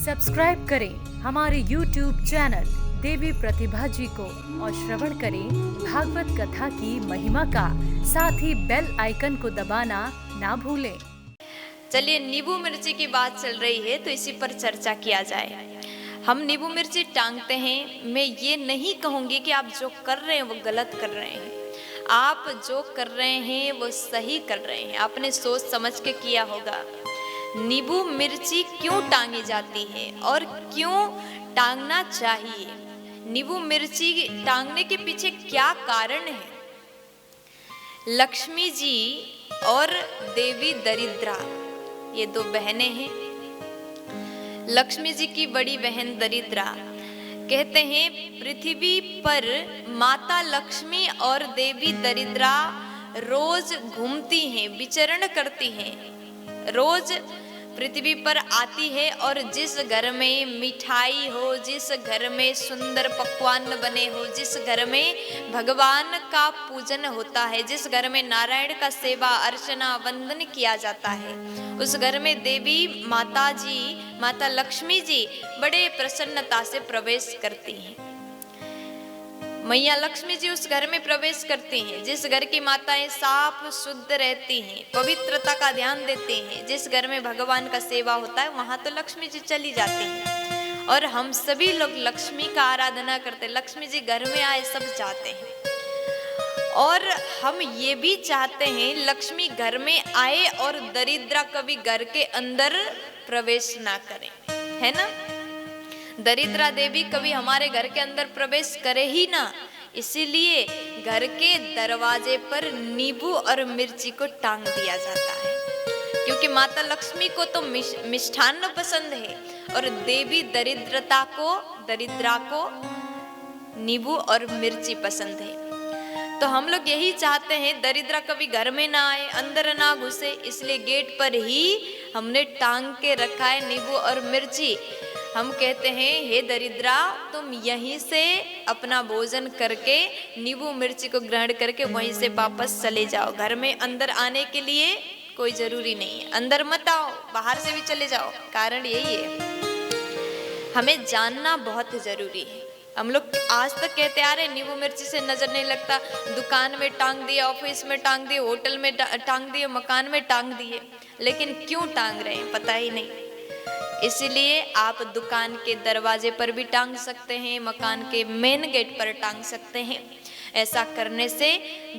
Subscribe करें हमारे YouTube channel देवी प्रतिभा जी को और श्रवण करें भागवत कथा की महिमा का। साथ ही बेल आइकन को दबाना ना भूलें। चलिए, नींबू मिर्ची की बात चल रही है तो इसी पर चर्चा किया जाए। हम नींबू मिर्ची टांगते हैं। मैं ये नहीं कहूँगी कि आप जो कर रहे हैं वो गलत कर रहे हैं। आप जो कर रहे हैं वो सही कर रहे हैं। आपने सोच समझ के किया होगा। नींबू मिर्ची क्यों टांगी जाती है और क्यों टांगना चाहिए? नींबू मिर्ची टांगने के पीछे क्या कारण है? लक्ष्मी जी और देवी दरिद्रा, ये दो बहनें हैं। लक्ष्मी जी की बड़ी बहन दरिद्रा, कहते हैं पृथ्वी पर माता लक्ष्मी और देवी दरिद्रा रोज घूमती हैं, विचरण करती हैं। रोज पृथ्वी पर आती है और जिस घर में मिठाई हो, जिस घर में सुंदर पकवान बने हो, जिस घर में भगवान का पूजन होता है, जिस घर में नारायण का सेवा अर्चना वंदन किया जाता है, उस घर में देवी माता जी, माता लक्ष्मी जी बड़े प्रसन्नता से प्रवेश करती हैं। मैया लक्ष्मी जी उस घर में प्रवेश करती हैं। जिस घर की माताएं साफ शुद्ध रहती हैं, पवित्रता का ध्यान देते हैं, जिस घर में भगवान का सेवा होता है, वहां तो लक्ष्मी जी चली जाती हैं। और हम सभी लोग लक्ष्मी का आराधना करते हैं। लक्ष्मी जी घर में आए, सब चाहते हैं। और हम ये भी चाहते हैं लक्ष्मी घर में आए और दरिद्रा कभी घर के अंदर प्रवेश ना करें, है ना? दरिद्रा देवी कभी हमारे घर के अंदर प्रवेश करे ही ना। इसीलिए घर के दरवाजे पर नींबू और मिर्ची को टांग दिया जाता है, क्योंकि माता लक्ष्मी को तो मिष्ठान्न पसंद है और देवी दरिद्रा को नींबू और मिर्ची पसंद है। तो हम लोग यही चाहते हैं दरिद्रा कभी घर में ना आए, अंदर ना घुसे, इसलिए गेट पर ही हमने टांग के रखा है नींबू और मिर्ची। हम कहते हैं हे दरिद्रा, तुम यहीं से अपना भोजन करके नींबू मिर्ची को ग्रहण करके वहीं से वापस चले जाओ। घर में अंदर आने के लिए कोई जरूरी नहीं है, अंदर मत आओ, बाहर से भी चले जाओ। कारण यही है, हमें जानना बहुत जरूरी है। हम लोग आज तक कहते आ रहे नींबू मिर्ची से नजर नहीं लगता, दुकान में टांग दिए, ऑफिस में टांग दिए, होटल में टांग दिए, मकान में टांग दिए, लेकिन क्यों टांग रहे हैं पता ही नहीं। इसलिए आप दुकान के दरवाजे पर भी टांग सकते हैं, मकान के मेन गेट पर टांग सकते हैं। ऐसा करने से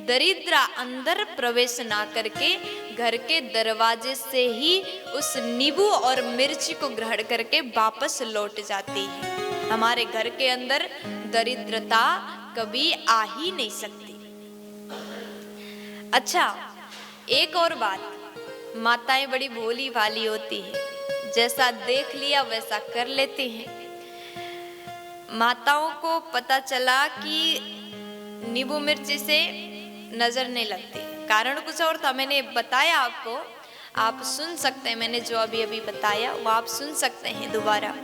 दरिद्रा अंदर प्रवेश ना करके घर के दरवाजे से ही उस नींबू और मिर्ची को ग्रहण करके वापस लौट जाती है। हमारे घर के अंदर दरिद्रता कभी आ ही नहीं सकती। अच्छा, एक और बात, माताएं बड़ी भोली भाली होती है, जैसा देख लिया वैसा कर लेती हैं। माताओं को पता चला कि नींबू मिर्ची से नजर नहीं लगती, कारण कुछ और था, मैंने बताया आपको, आप सुन सकते हैं। मैंने जो अभी अभी बताया वो आप सुन सकते हैं दोबारा।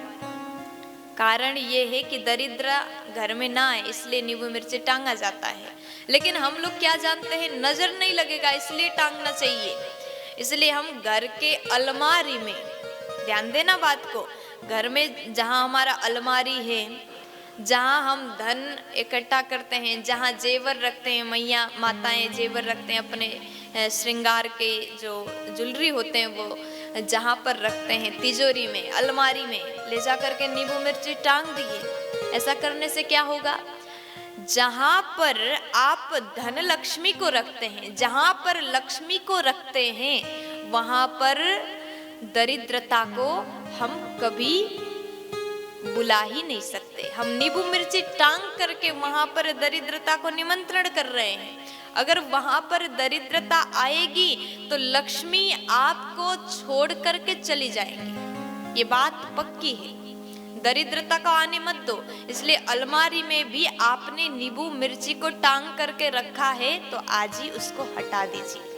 कारण ये है कि दरिद्रा घर में ना आए, इसलिए नींबू मिर्ची टांगा जाता है। लेकिन हम लोग क्या जानते हैं, नजर नहीं लगेगा इसलिए टांगना चाहिए। इसलिए हम घर के अलमारी में, ध्यान देना बात को, घर में जहाँ हमारा अलमारी है, जहाँ हम धन इकट्ठा करते हैं, जहाँ जेवर रखते हैं, मैया माताएं जेवर रखते हैं, अपने श्रृंगार के जो ज्वेलरी होते हैं वो जहाँ पर रखते हैं, तिजोरी में, अलमारी में ले जा करके नींबू मिर्ची टांग दिए। ऐसा करने से क्या होगा, जहाँ पर आप धन लक्ष्मी को रखते हैं, जहाँ पर लक्ष्मी को रखते हैं, वहाँ पर दरिद्रता को हम कभी बुला ही नहीं सकते। हम नींबू मिर्ची टांग करके वहां पर दरिद्रता को निमंत्रण कर रहे हैं। अगर वहां पर दरिद्रता आएगी तो लक्ष्मी आपको छोड़ करके चली जाएंगी, ये बात पक्की है। दरिद्रता को आने मत दो। इसलिए अलमारी में भी आपने नींबू मिर्ची को टांग करके रखा है तो आज ही उसको हटा दीजिए।